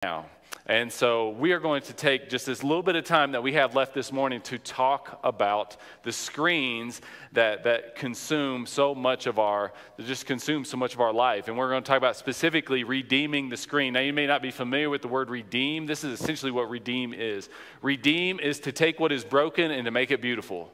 now. And so we are going to take just this little bit of time that we have left this morning to talk about the screens that consume so much of our life. And we're going to talk about specifically redeeming the screen. Now, you may not be familiar with the word redeem. This is essentially what redeem is. Redeem is to take what is broken and to make it beautiful.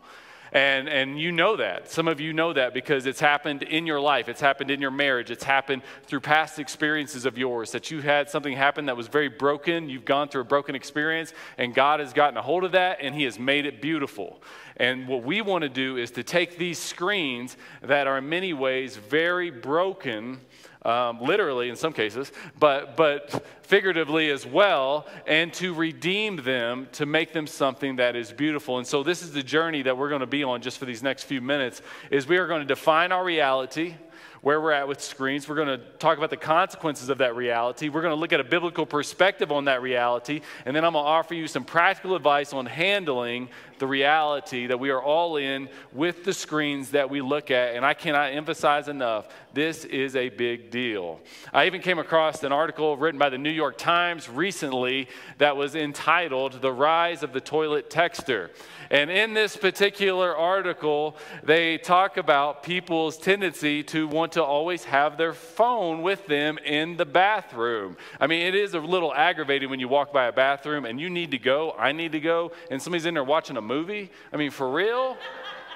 And you know that. Some of you know that because it's happened in your life. It's happened in your marriage. It's happened through past experiences of yours, that you had something happen that was very broken. You've gone through a broken experience, and God has gotten a hold of that, and He has made it beautiful. And what we want to do is to take these screens that are in many ways very broken, literally in some cases, but figuratively as well, and to redeem them, to make them something that is beautiful. And so this is the journey that we're going to be on just for these next few minutes, is we are going to define our reality, where we're at with screens. We're going to talk about the consequences of that reality. We're going to look at a biblical perspective on that reality, and then I'm going to offer you some practical advice on handling the reality that we are all in with the screens that we look at. And I cannot emphasize enough, this is a big deal. I even came across an article written by the New York Times recently that was entitled "The Rise of the Toilet Texter." And in this particular article, they talk about people's tendency to want to always have their phone with them in the bathroom. I mean, it is a little aggravating when you walk by a bathroom and you need to go, I need to go, and somebody's in there watching a movie. I mean, for real?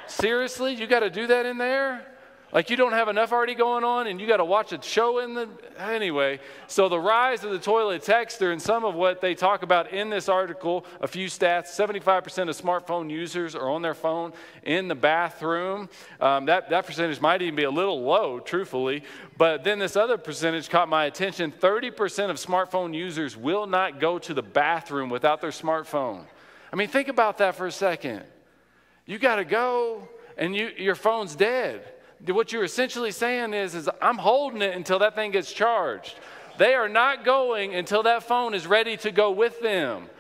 Seriously? You got to do that in there? Like, you don't have enough already going on and you got to watch a show in the... Anyway, so the rise of the toilet texter, and some of what they talk about in this article, a few stats: 75% of smartphone users are on their phone in the bathroom. That percentage might even be a little low, truthfully. But then this other percentage caught my attention. 30% of smartphone users will not go to the bathroom without their smartphone. I mean, think about that for a second. You got to go and your phone's dead. What you're essentially saying is I'm holding it until that thing gets charged. They are not going until that phone is ready to go with them.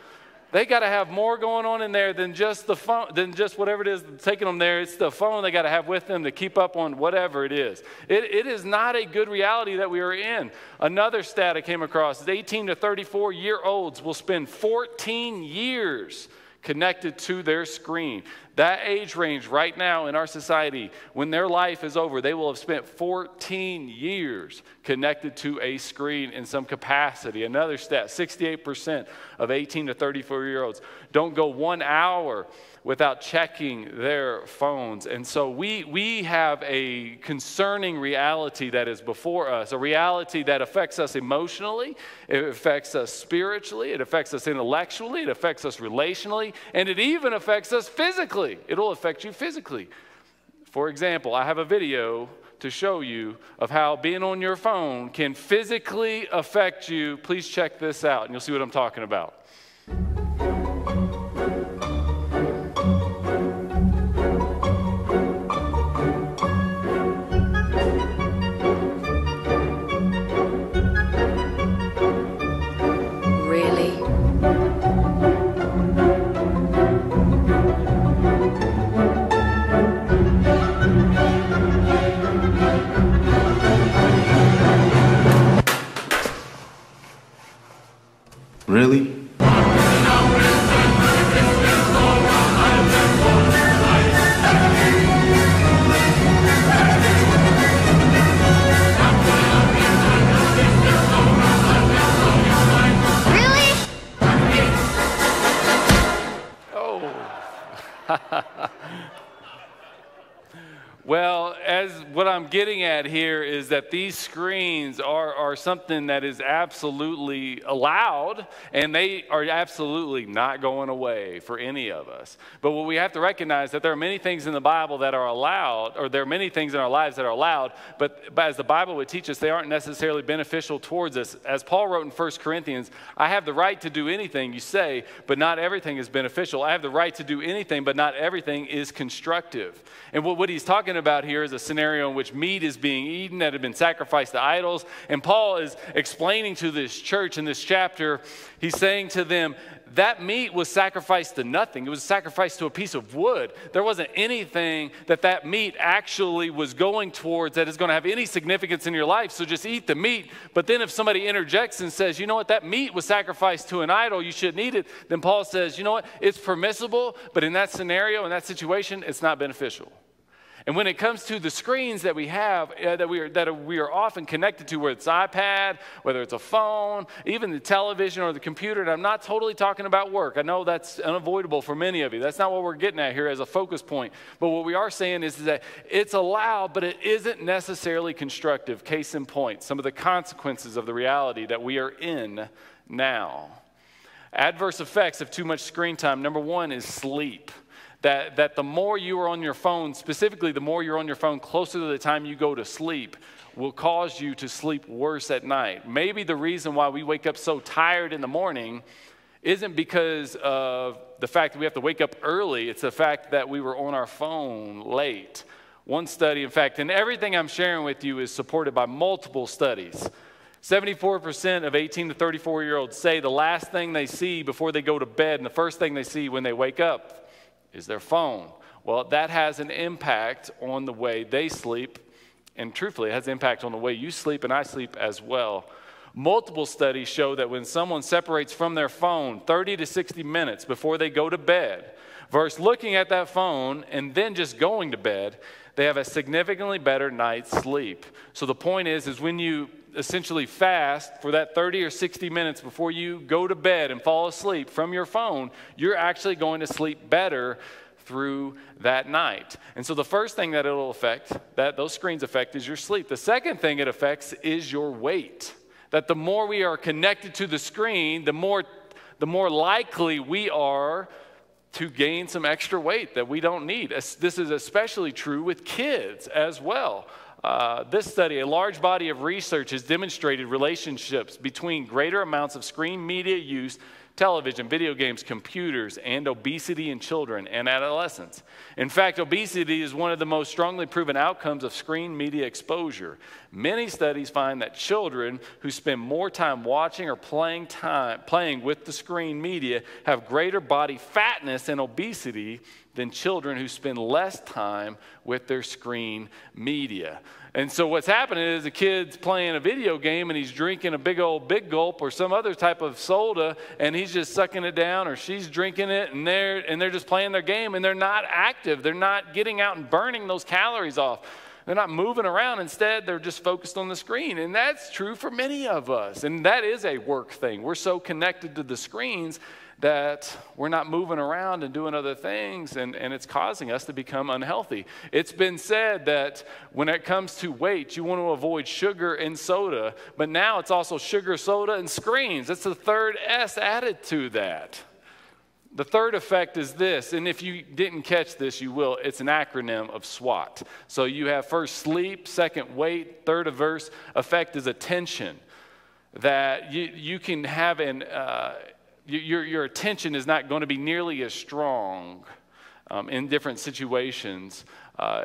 They got to have more going on in there than just the phone, than just whatever it is taking them there. It's the phone they got to have with them to keep up on whatever it is. It is not a good reality that we are in. Another stat I came across is 18 to 34-year-olds will spend 14 years connected to their screen. That age range right now in our society, when their life is over, they will have spent 14 years connected to a screen in some capacity. Another stat, 68% of 18 to 34-year-olds don't go 1 hour without checking their phones. And so we have a concerning reality that is before us, a reality that affects us emotionally, it affects us spiritually, it affects us intellectually, it affects us relationally, and it even affects us physically. It'll affect you physically. For example, I have a video to show you of how being on your phone can physically affect you. Please check this out, and you'll see what I'm talking about. Really? Well, as what I'm getting at here is that these screens are something that is absolutely allowed, and they are absolutely not going away for any of us. But what we have to recognize is that there are many things in the Bible that are allowed, or there are many things in our lives that are allowed, but as the Bible would teach us, they aren't necessarily beneficial towards us. As Paul wrote in 1 Corinthians, I have the right to do anything you say, but not everything is beneficial. I have the right to do anything, but not everything is constructive. And what he's talking about here is a scenario in which meat is being eaten that had been sacrificed to idols. And Paul is explaining to this church in this chapter, he's saying to them, that meat was sacrificed to nothing. It was sacrificed to a piece of wood. There wasn't anything that meat actually was going towards that is going to have any significance in your life. So just eat the meat. But then if somebody interjects and says, you know what, that meat was sacrificed to an idol, you shouldn't eat it. Then Paul says, you know what, it's permissible, but in that scenario, in that situation, it's not beneficial. And when it comes to the screens that we have, that we are often connected to, whether it's iPad, whether it's a phone, even the television or the computer, and I'm not totally talking about work. I know that's unavoidable for many of you. That's not what we're getting at here as a focus point. But what we are saying is that it's allowed, but it isn't necessarily constructive. Case in point, some of the consequences of the reality that we are in now. Adverse effects of too much screen time, number one is sleep. That the more you are on your phone, specifically the more you're on your phone closer to the time you go to sleep, will cause you to sleep worse at night. Maybe the reason why we wake up so tired in the morning isn't because of the fact that we have to wake up early. It's the fact that we were on our phone late. One study, in fact, and everything I'm sharing with you is supported by multiple studies. 74% of 18 to 34-year-olds say the last thing they see before they go to bed and the first thing they see when they wake up is their phone. Well, that has an impact on the way they sleep, and truthfully, it has an impact on the way you sleep and I sleep as well. Multiple studies show that when someone separates from their phone 30 to 60 minutes before they go to bed, versus looking at that phone and then just going to bed, they have a significantly better night's sleep. So the point is when you essentially fast for that 30 or 60 minutes before you go to bed and fall asleep from your phone, you're actually going to sleep better through that night. And so the first thing that it'll affect, that those screens affect, is your sleep. The second thing it affects is your weight. That the more we are connected to the screen, the more likely we are to gain some extra weight that we don't need. This is especially true with kids as well. This study, a large body of research, has demonstrated relationships between greater amounts of screen media use, television, video games, computers, and obesity in children and adolescents. In fact, obesity is one of the most strongly proven outcomes of screen media exposure. Many studies find that children who spend more time watching or playing with the screen media have greater body fatness and obesity than children who spend less time with their screen media. And so what's happening is the kid's playing a video game and he's drinking a big gulp or some other type of soda, and he's just sucking it down, or she's drinking it, and they're just playing their game, and they're not active. They're not getting out and burning those calories off. They're not moving around. Instead, they're just focused on the screen. And that's true for many of us. And that is a work thing. We're so connected to the screens that we're not moving around and doing other things, and it's causing us to become unhealthy. It's been said that when it comes to weight, you want to avoid sugar and soda, but now it's also sugar, soda, and screens. That's the third S added to that. The third effect is this, and if you didn't catch this, you will. It's an acronym of SWAT. So you have first sleep, second weight, third effect is attention. That you can have your attention is not going to be nearly as strong in different situations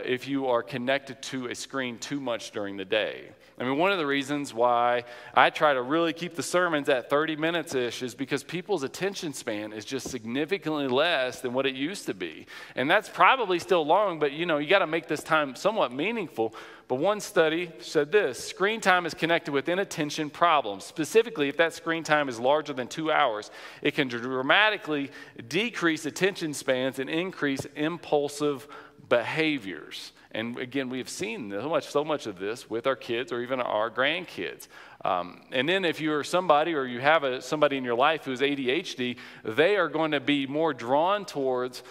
if you are connected to a screen too much during the day. I mean, one of the reasons why I try to really keep the sermons at 30 minutes-ish is because people's attention span is just significantly less than what it used to be. And that's probably still long, but you got to make this time somewhat meaningful. But one study said this: screen time is connected with inattention problems. Specifically, if that screen time is larger than 2 hours, it can dramatically decrease attention spans and increase impulsive behaviors. And again, we've seen so much of this with our kids or even our grandkids. And then if you're somebody or you have somebody in your life who's ADHD, they are going to be more drawn towards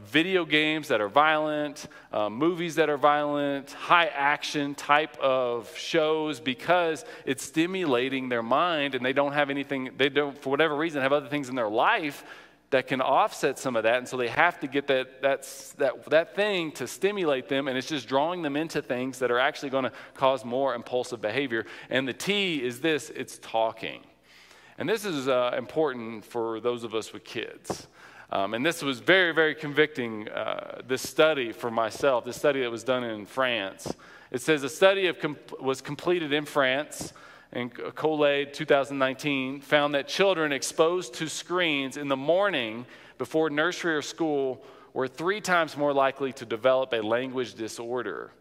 video games that are violent, movies that are violent, high action type of shows, because it's stimulating their mind, and they don't, for whatever reason, have other things in their life that can offset some of that, and so they have to get that thing to stimulate them, and it's just drawing them into things that are actually going to cause more impulsive behavior. And the T is this: it's talking. And this is important for those of us with kids. And this was very, very convicting, this study for myself, this study that was done in France. It says a study was completed in France in Colade 2019, found that children exposed to screens in the morning before nursery or school were 3 times more likely to develop a language disorder.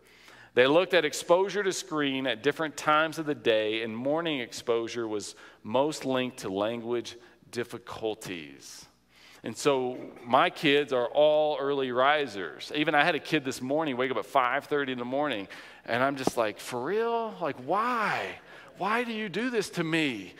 They looked at exposure to screen at different times of the day, and morning exposure was most linked to language difficulties. And so my kids are all early risers. Even I had a kid this morning wake up at 5:30 in the morning, and I'm just like, for real? Like, why? Why do you do this to me?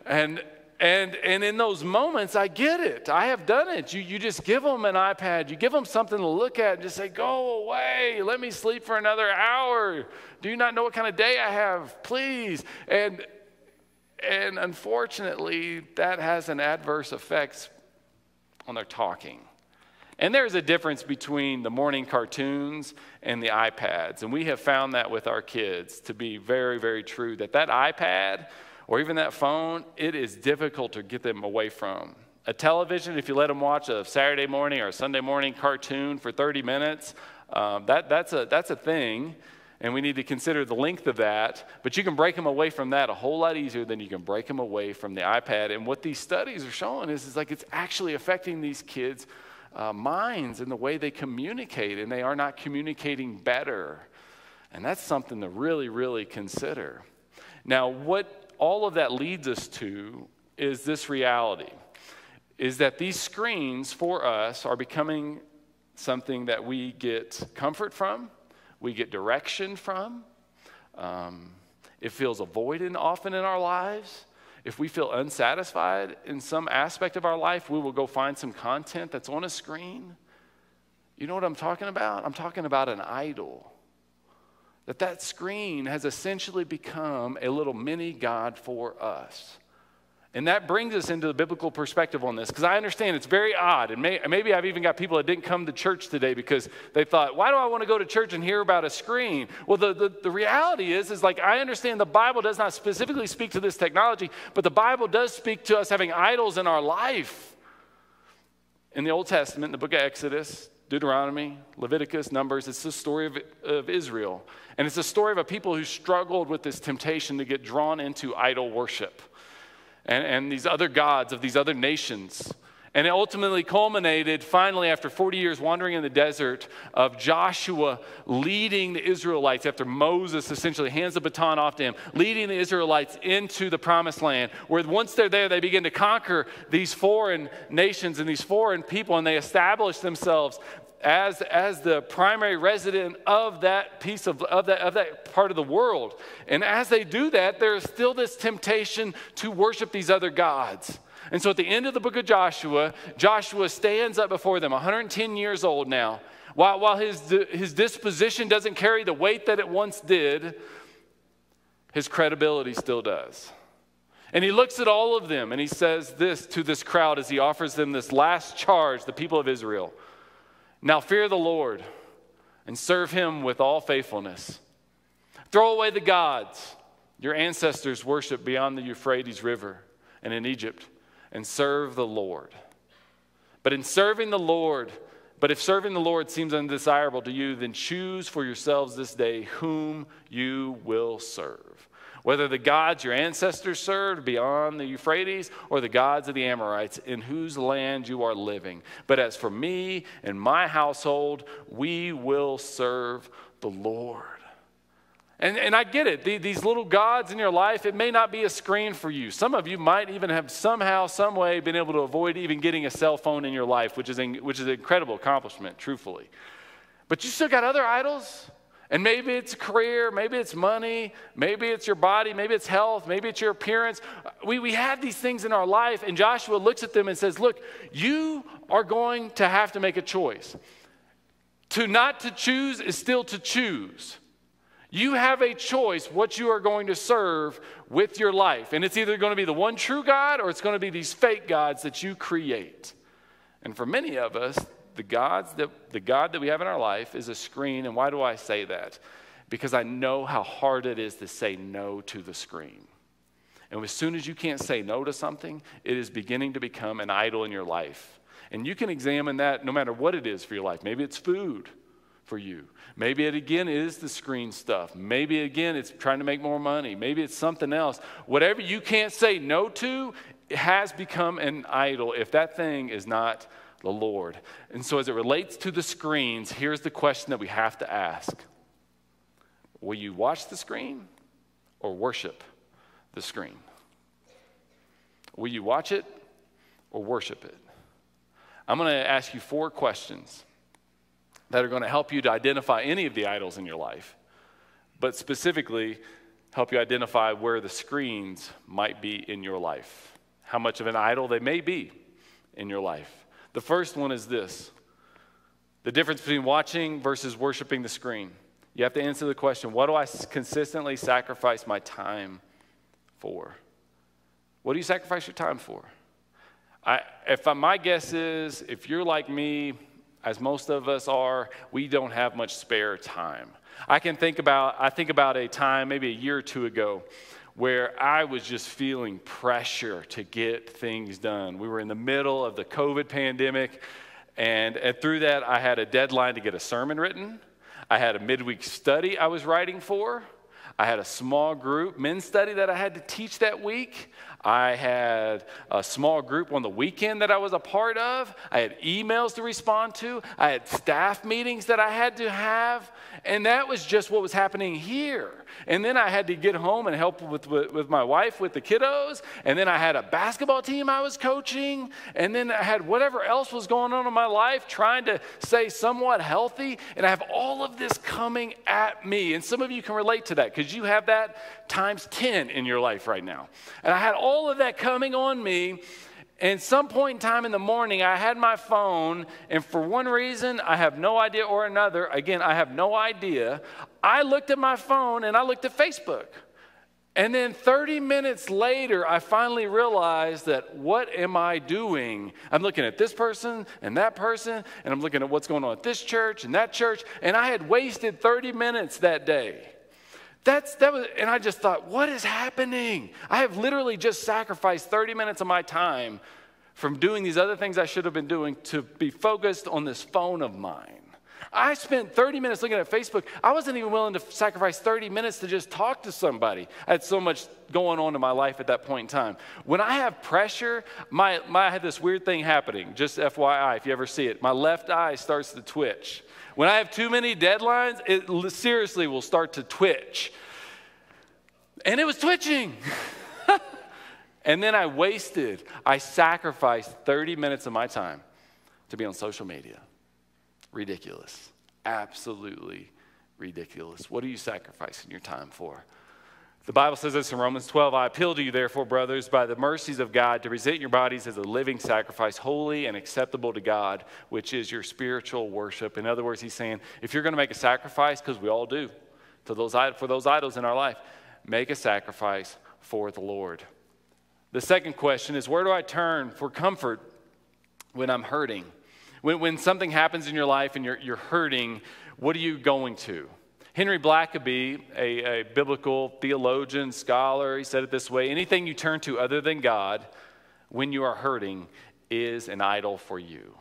And in those moments, I get it. I have done it. You just give them an iPad. You give them something to look at and just say, go away. Let me sleep for another hour. Do you not know what kind of day I have? Please. And unfortunately, that has an adverse effect on their talking. And there's a difference between the morning cartoons and the iPads. And we have found that with our kids to be very, very true, that iPad or even that phone, it is difficult to get them away from. A television, if you let them watch a Saturday morning or a Sunday morning cartoon for 30 minutes, that's a thing. And we need to consider the length of that. But you can break them away from that a whole lot easier than you can break them away from the iPad. And what these studies are showing is like it's actually affecting these kids' minds and the way they communicate. And they are not communicating better. And that's something to really, really consider. Now, what all of that leads us to is this reality, is that these screens for us are becoming something that we get comfort from. We get direction from. It feels avoided often in our lives. If we feel unsatisfied in some aspect of our life, we will go find some content that's on a screen. You know what I'm talking about? I'm talking about an idol. That screen has essentially become a little mini God for us. And that brings us into the biblical perspective on this, because I understand it's very odd. And maybe I've even got people that didn't come to church today because they thought, why do I want to go to church and hear about a screen? Well, the reality is like I understand the Bible does not specifically speak to this technology, but the Bible does speak to us having idols in our life. In the Old Testament, in the book of Exodus, Deuteronomy, Leviticus, Numbers, it's the story of Israel. And it's a story of a people who struggled with this temptation to get drawn into idol worship. And these other gods of these other nations. And it ultimately culminated, finally, after 40 years wandering in the desert, of Joshua leading the Israelites, after Moses essentially hands the baton off to him, leading the Israelites into the promised land, where once they're there, they begin to conquer these foreign nations and these foreign people, and they establish themselves as the primary resident of that piece of that part of the world. And as they do that, there is still this temptation to worship these other gods. And so at the end of the book of Joshua, Joshua stands up before them, 110 years old now. While his disposition doesn't carry the weight that it once did, his credibility still does. And he looks at all of them and he says this to this crowd as he offers them this last charge, the people of Israel. Now fear the Lord and serve him with all faithfulness. Throw away the gods your ancestors worshiped beyond the Euphrates River and in Egypt, and serve the Lord. But if serving the Lord seems undesirable to you, then choose for yourselves this day whom you will serve. Whether the gods your ancestors served beyond the Euphrates or the gods of the Amorites in whose land you are living. But as for me and my household, we will serve the Lord. And I get it. These little gods in your life, it may not be a screen for you. Some of you might even have somehow, some way been able to avoid even getting a cell phone in your life, which is an incredible accomplishment, truthfully. But you still got other idols. And maybe it's career, maybe it's money, maybe it's your body, maybe it's health, maybe it's your appearance. We have these things in our life, and Joshua looks at them and says, look, you are going to have to make a choice. To not to choose is still to choose. You have a choice what you are going to serve with your life. And it's either going to be the one true God or it's going to be these fake gods that you create. And for many of us, the God that we have in our life is a screen. And why do I say that? Because I know how hard it is to say no to the screen. And as soon as you can't say no to something, it is beginning to become an idol in your life. And you can examine that no matter what it is for your life. Maybe it's food for you. Maybe it again is the screen stuff. Maybe again it's trying to make more money. Maybe it's something else. Whatever you can't say no to, it has become an idol if that thing is not the Lord. And so as it relates to the screens, here's the question that we have to ask. Will you watch the screen or worship the screen? Will you watch it or worship it? I'm going to ask you 4 questions that are going to help you to identify any of the idols in your life, but specifically help you identify where the screens might be in your life, how much of an idol they may be in your life. The first one is this: the difference between watching versus worshiping the screen. You have to answer the question, what do I consistently sacrifice my time for? What do you sacrifice your time for? My guess is, if you're like me, as most of us are, we don't have much spare time. I think about a time, maybe a year or 2 ago, where I was just feeling pressure to get things done. We were in the middle of the COVID pandemic, and through that, I had a deadline to get a sermon written. I had a midweek study I was writing for. I had a small group men's study that I had to teach that week. I had a small group on the weekend that I was a part of. I had emails to respond to. I had staff meetings that I had to have. And that was just what was happening here. And then I had to get home and help with my wife with the kiddos. And then I had a basketball team I was coaching. And then I had whatever else was going on in my life, trying to stay somewhat healthy. And I have all of this coming at me. And some of you can relate to that because you have that times 10 in your life right now. And I had all of that coming on me. And some point in time in the morning, I had my phone, and for one reason, I have no idea, or another, again, I have no idea, I looked at my phone and I looked at Facebook. And then 30 minutes later, I finally realized that, what am I doing? I'm looking at this person, and I'm looking at what's going on at this church and that church, and I had wasted 30 minutes that day. And I just thought, what is happening? I have literally just sacrificed 30 minutes of my time from doing these other things I should have been doing to be focused on this phone of mine. I spent 30 minutes looking at Facebook. I wasn't even willing to sacrifice 30 minutes to just talk to somebody. I had so much going on in my life at that point in time. When I have pressure, I had this weird thing happening. Just FYI, if you ever see it, my left eye starts to twitch. When I have too many deadlines, it seriously will start to twitch. And it was twitching. And then I sacrificed 30 minutes of my time to be on social media. Ridiculous. Absolutely ridiculous. What are you sacrificing your time for? The Bible says this in Romans 12, I appeal to you, therefore, brothers, by the mercies of God, to present your bodies as a living sacrifice, holy and acceptable to God, which is your spiritual worship. In other words, he's saying, if you're going to make a sacrifice, because we all do, for those idols in our life, make a sacrifice for the Lord. The second question is, where do I turn for comfort when I'm hurting? When something happens in your life and you're hurting, what are you going to? Henry Blackaby, a biblical theologian, scholar, he said it this way: anything you turn to other than God when you are hurting is an idol for you.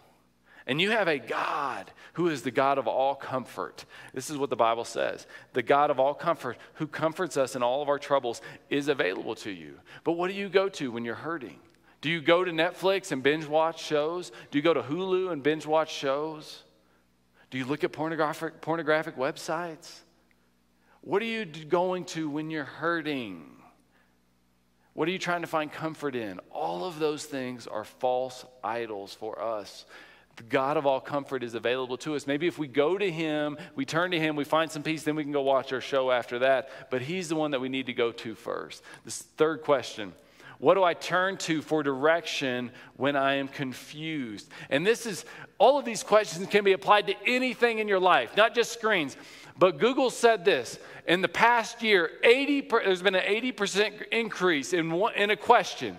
And you have a God who is the God of all comfort. This is what the Bible says. The God of all comfort, who comforts us in all of our troubles, is available to you. But what do you go to when you're hurting? Do you go to Netflix and binge watch shows? Do you go to Hulu and binge watch shows? Do you look at pornographic websites? What are you going to when you're hurting? What are you trying to find comfort in? All of those things are false idols for us. The God of all comfort is available to us. Maybe if we go to him, we turn to him, we find some peace, then we can go watch our show after that. But he's the one that we need to go to first. This third question: what do I turn to for direction when I am confused? And all of these questions can be applied to anything in your life, not just screens. But Google said this: in the past year, there's been an 80% increase in a question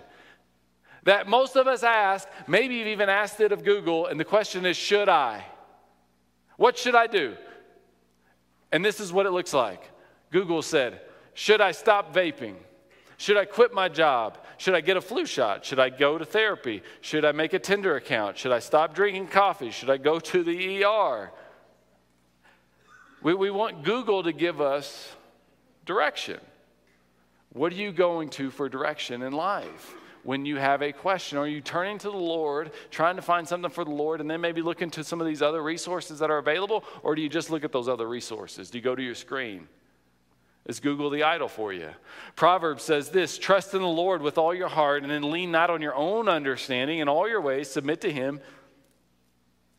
that most of us ask. Maybe you've even asked it of Google, and the question is, should I? What should I do? And this is what it looks like. Google said, should I stop vaping? Should I quit my job? Should I get a flu shot? Should I go to therapy? Should I make a Tinder account? Should I stop drinking coffee? Should I go to the ER? We want Google to give us direction. What are you going to for direction in life? When you have a question, are you turning to the Lord, trying to find something for the Lord, and then maybe look into some of these other resources that are available? Or do you just look at those other resources? Do you go to your screen? Is Google the idol for you? Proverbs says this, trust in the Lord with all your heart, and then lean not on your own understanding. In all your ways, submit to him,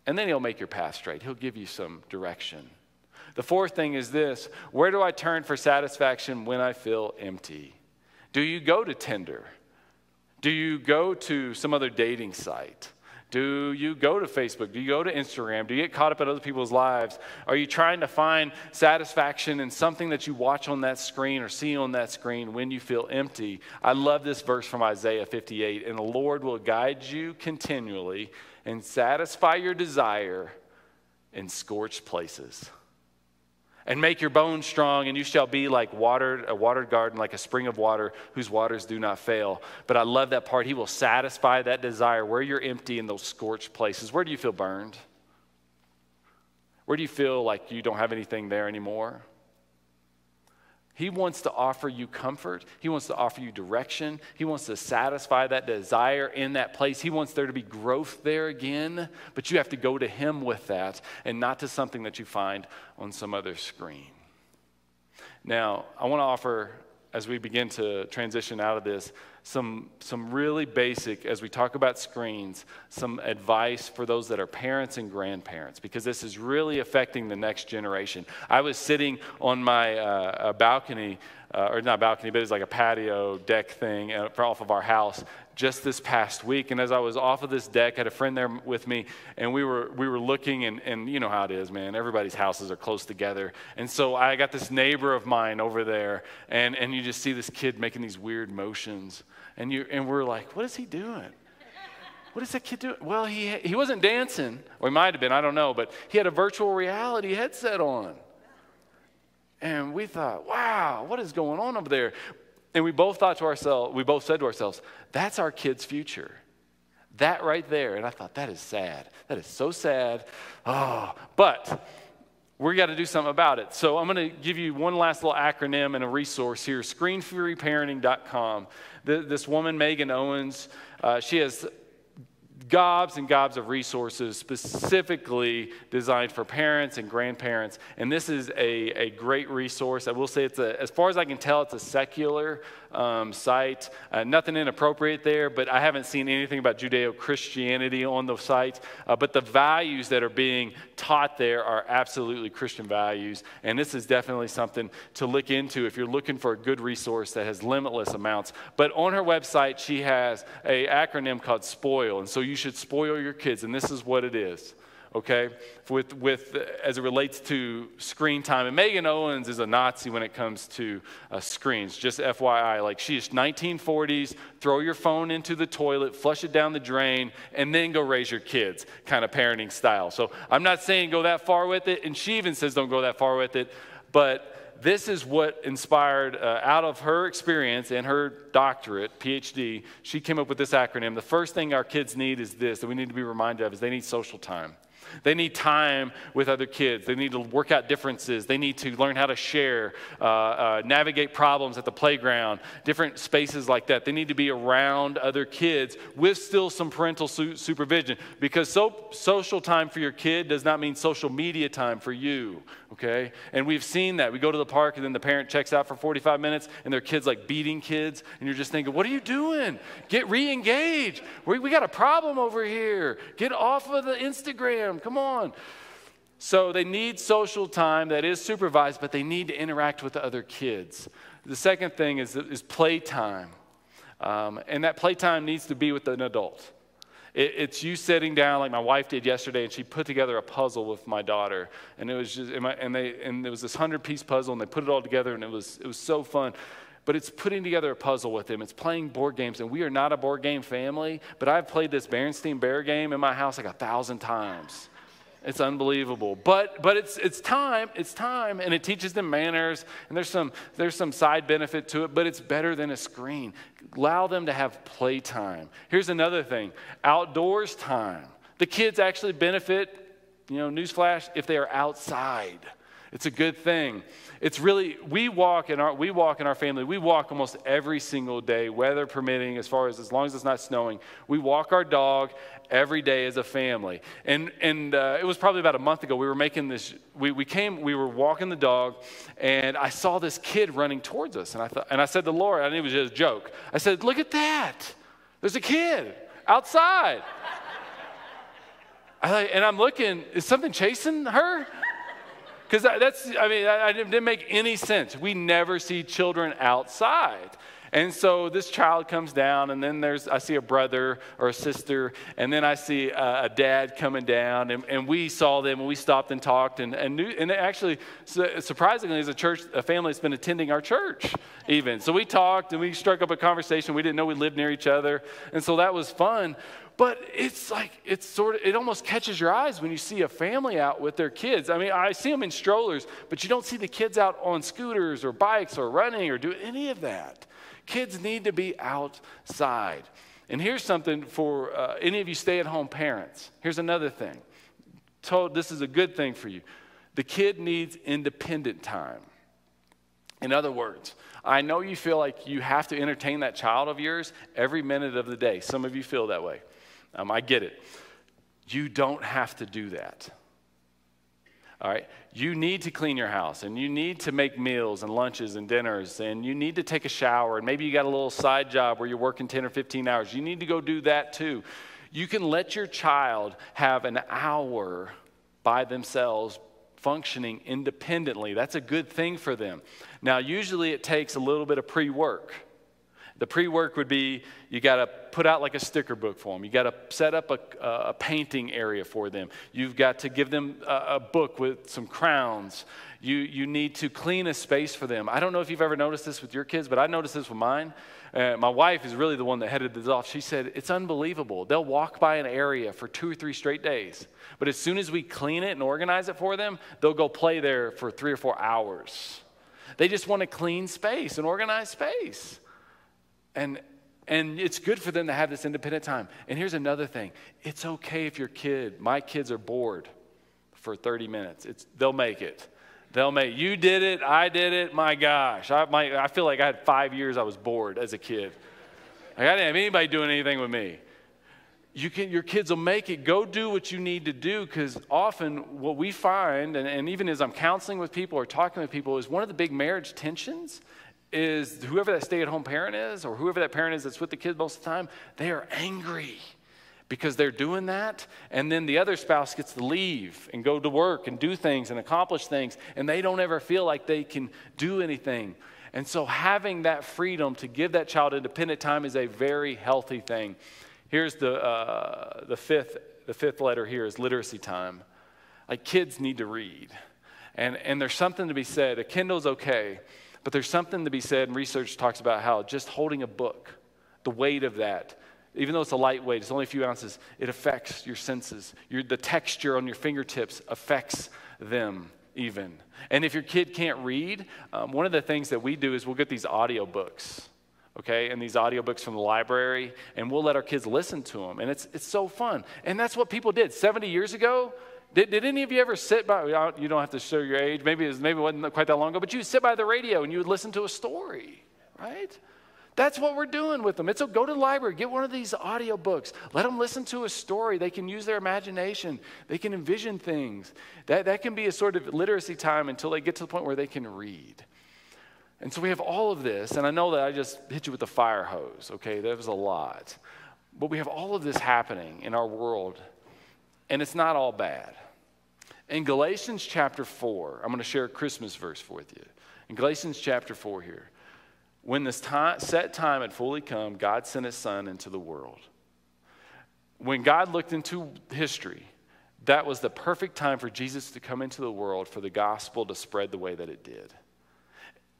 and then he'll make your path straight. He'll give you some direction. The fourth thing is this, where do I turn for satisfaction when I feel empty? Do you go to Tinder? Do you go to some other dating site? Do you go to Facebook? Do you go to Instagram? Do you get caught up in other people's lives? Are you trying to find satisfaction in something that you watch on that screen or see on that screen when you feel empty? I love this verse from Isaiah 58. And the Lord will guide you continually and satisfy your desire in scorched places. And make your bones strong, and you shall be like a watered garden, like a spring of water whose waters do not fail. But I love that part. He will satisfy that desire where you're empty in those scorched places. Where do you feel burned? Where do you feel like you don't have anything there anymore? He wants to offer you comfort. He wants to offer you direction. He wants to satisfy that desire in that place. He wants there to be growth there again, but you have to go to him with that and not to something that you find on some other screen. Now, I want to offer, as we begin to transition out of this, some really basic, as we talk about screens, some advice for those that are parents and grandparents, because this is really affecting the next generation. I was sitting on my balcony, or not balcony, but it's like a patio deck thing off of our house just this past week. And as I was off of this deck, I had a friend there with me, and we were looking, and you know how it is, man. Everybody's houses are close together. And so I got this neighbor of mine over there, and you just see this kid making these weird motions. And we're like, what is he doing? What is that kid doing? Well, he wasn't dancing, or he might have been, I don't know, but he had a virtual reality headset on. And we thought, wow, what is going on over there? And we both said to ourselves, that's our kid's future. That right there. And I thought, that is sad. That is so sad. Oh, but we got to do something about it. So I'm going to give you one last little acronym and a resource here, Screenfreeparenting.com. This woman, Megan Owens, she has gobs and gobs of resources specifically designed for parents and grandparents. And this is a great resource. I will say as far as I can tell, it's a secular site. Nothing inappropriate there, but I haven't seen anything about Judeo-Christianity on the site. But the values that are being taught there are absolutely Christian values. And this is definitely something to look into if you're looking for a good resource that has limitless amounts. But on her website, she has an acronym called SPOIL. And so you should spoil your kids. And this is what it is. Okay, with as it relates to screen time. And Megan Owens is a Nazi when it comes to screens, just FYI. Like, she is 1940s, throw your phone into the toilet, flush it down the drain, and then go raise your kids kind of parenting style. So I'm not saying go that far with it, and she even says don't go that far with it, but this is what inspired, out of her experience and her doctorate, PhD, she came up with this acronym. The first thing our kids need is this, that we need to be reminded of, is they need social time. They need time with other kids. They need to work out differences. They need to learn how to share, navigate problems at the playground, different spaces like that. They need to be around other kids with still some parental supervision, because social time for your kid does not mean social media time for you, okay? And we've seen that. We go to the park and then the parent checks out for 45 minutes and their kid's like beating kids, and you're just thinking, what are you doing? Get re-engaged. We got a problem over here. Get off of the Instagram. Come on. So they need social time that is supervised, but they need to interact with the other kids. The second thing is playtime. And that playtime needs to be with an adult. It's you sitting down like my wife did yesterday, and she put together a puzzle with my daughter. And it was just, and there was this 100-piece puzzle, and they put it all together, and it was so fun. But it's putting together a puzzle with him. It's playing board games. And we are not a board game family, but I've played this Berenstain Bear game in my house like 1,000 times. It's unbelievable. But it's time, and it teaches them manners, and there's some side benefit to it, but it's better than a screen. Allow them to have playtime. Here's another thing, outdoors time. The kids actually benefit, newsflash, if they are outside. It's a good thing. It's really, we walk in our family, we walk almost every single day, weather permitting, as long as it's not snowing. We walk our dog every day as a family. And it was probably about a month ago, we were making this, we were walking the dog, and I saw this kid running towards us. And I said to Laura, I knew it was just a joke. I said, look at that. There's a kid outside. And I'm looking, is something chasing her? Because it didn't make any sense. We never see children outside. And so this child comes down, and then I see a brother or a sister, and then I see a dad coming down, and we saw them, and we stopped and talked, and actually, surprisingly, as a family that's been attending our church even. So we talked, and we struck up a conversation. We didn't know we lived near each other, and so that was fun. But it almost catches your eyes when you see a family out with their kids. I mean, I see them in strollers, but you don't see the kids out on scooters or bikes or running or doing any of that. Kids need to be outside. And here's something for any of you stay-at-home parents. Here's another thing. This is a good thing for you. The kid needs independent time. In other words, I know you feel like you have to entertain that child of yours every minute of the day. Some of you feel that way. I get it. You don't have to do that. All right? You need to clean your house, and you need to make meals and lunches and dinners, and you need to take a shower, and maybe you got a little side job where you're working 10 or 15 hours. You need to go do that too. You can let your child have an hour by themselves functioning independently. That's a good thing for them. Now, usually it takes a little bit of pre-work. The pre-work would be you got to put out like a sticker book for them. You got to set up a painting area for them. You've got to give them a book with some crowns. You need to clean a space for them. I don't know if you've ever noticed this with your kids, but I noticed this with mine. My wife is really the one that headed this off. She said, it's unbelievable. They'll walk by an area for 2 or 3 straight days. But as soon as we clean it and organize it for them, they'll go play there for 3 or 4 hours. They just want a clean space, an organized space. And it's good for them to have this independent time. And here's another thing. It's okay if my kids are bored for 30 minutes. They'll make it. You did it, I did it, my gosh. I feel like I had 5 years I was bored as a kid. Like I didn't have anybody doing anything with me. Your kids will make it. Go do what you need to do, because often what we find, and even as I'm counseling with people or talking with people, is one of the big marriage tensions is whoever that stay-at-home parent is, or whoever that parent is that's with the kids most of the time, they are angry because they're doing that, and then the other spouse gets to leave and go to work and do things and accomplish things, and they don't ever feel like they can do anything. And so having that freedom to give that child independent time is a very healthy thing. Here's the fifth letter here is literacy time. Like, kids need to read. And there's something to be said. A Kindle's okay, but there's something to be said, and research talks about how just holding a book, the weight of that, even though it's a lightweight, it's only a few ounces, it affects your senses. The texture on your fingertips affects them even. And if your kid can't read, one of the things that we do is we'll get these audio books. Okay, and these audiobooks from the library, and we'll let our kids listen to them, and it's so fun. And that's what people did 70 years ago. Did any of you ever sit by? You don't have to show your age. Maybe it wasn't quite that long ago, but you would sit by the radio and you would listen to a story, right? That's what we're doing with them. Go to the library, get one of these audiobooks. Let them listen to a story. They can use their imagination. They can envision things. That can be a sort of literacy time until they get to the point where they can read. And so we have all of this, and I know that I just hit you with the fire hose, okay? That was a lot. But we have all of this happening in our world, and it's not all bad. In Galatians chapter 4, I'm going to share a Christmas verse with you. In Galatians chapter 4 here, when this set time had fully come, God sent his son into the world. When God looked into history, that was the perfect time for Jesus to come into the world, for the gospel to spread the way that it did.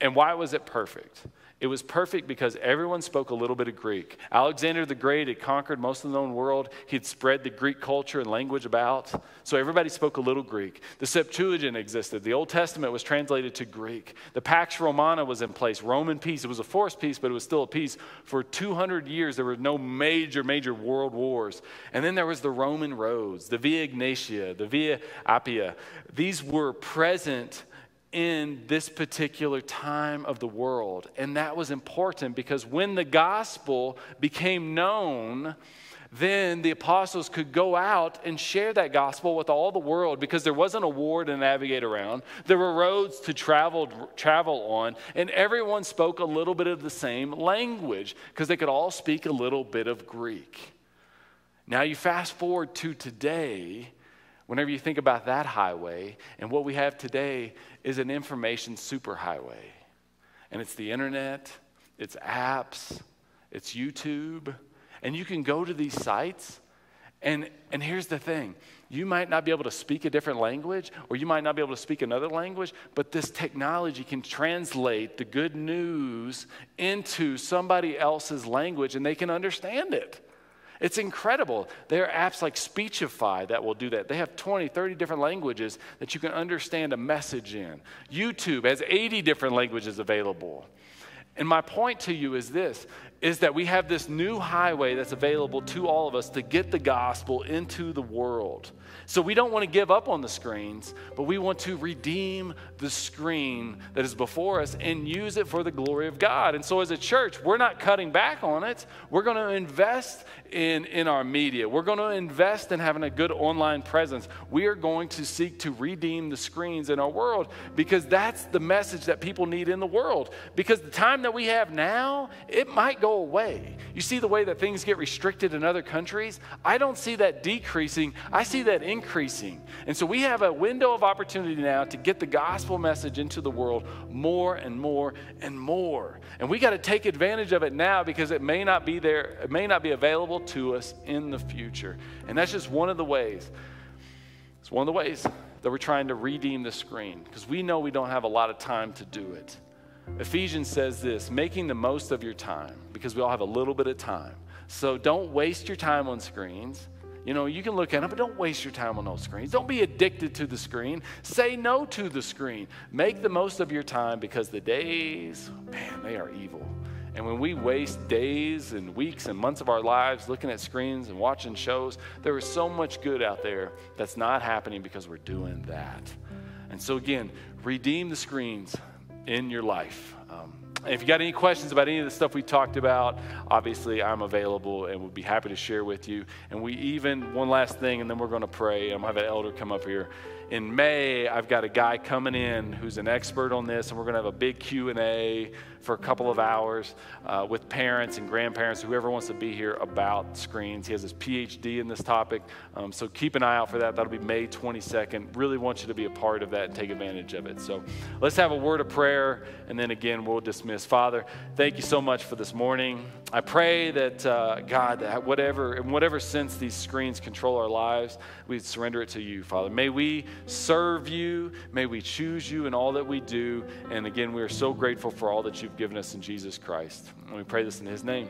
And why was it perfect? It was perfect because everyone spoke a little bit of Greek. Alexander the Great had conquered most of the known world. He had spread the Greek culture and language about. So everybody spoke a little Greek. The Septuagint existed. The Old Testament was translated to Greek. The Pax Romana was in place. Roman peace. It was a forced peace, but it was still a peace. For 200 years, there were no major world wars. And then there was the Roman roads, the Via Egnatia, the Via Appia. These were present in this particular time of the world. And that was important because when the gospel became known, then the apostles could go out and share that gospel with all the world because there wasn't a war to navigate around. There were roads to travel on, and everyone spoke a little bit of the same language because they could all speak a little bit of Greek. Now you fast forward to today. Whenever you think about that highway, and what we have today is an information superhighway. And it's the internet, it's apps, it's YouTube. And you can go to these sites, and here's the thing. You might not be able to speak a different language, or you might not be able to speak another language, but this technology can translate the good news into somebody else's language, and they can understand it. It's incredible. There are apps like Speechify that will do that. They have 20, 30 different languages that you can understand a message in. YouTube has 80 different languages available. And my point to you is this, is that we have this new highway that's available to all of us to get the gospel into the world. So we don't want to give up on the screens, but we want to redeem the screen that is before us and use it for the glory of God. And so as a church, we're not cutting back on it. We're going to invest in our media. We're going to invest in having a good online presence. We are going to seek to redeem the screens in our world because that's the message that people need in the world. Because the time that we have now, it might go away. You see the way that things get restricted in other countries? I don't see that decreasing. I see that increasing. And so we have a window of opportunity now to get the gospel message into the world more and more and more. And we got to take advantage of it now because it may not be there, it may not be available to us in the future. And that's just one of the ways. It's one of the ways that we're trying to redeem the screen because we know we don't have a lot of time to do it. Ephesians says this, making the most of your time, because we all have a little bit of time. So don't waste your time on screens. You know, you can look at them, but don't waste your time on those screens. Don't be addicted to the screen. Say no to the screen. Make the most of your time because the days, man, they are evil. And when we waste days and weeks and months of our lives looking at screens and watching shows, there is so much good out there that's not happening because we're doing that. And so again, redeem the screens in your life. And if you got any questions about any of the stuff we talked about, obviously I'm available and would be happy to share with you. And we even, one last thing, and then we're going to pray. I'm going to have an elder come up here. In May, I've got a guy coming in who's an expert on this, and we're going to have a big Q&A for a couple of hours with parents and grandparents, whoever wants to be here, about screens. He has his PhD in this topic, so keep an eye out for that. That'll be May 22nd. Really want you to be a part of that and take advantage of it. So let's have a word of prayer, and then again, we'll dismiss. Father, thank you so much for this morning. I pray that, God, in whatever sense these screens control our lives, we surrender it to you, Father. May we serve you. May we choose you in all that we do. And again, we are so grateful for all that you've given us in Jesus Christ. And we pray this in his name.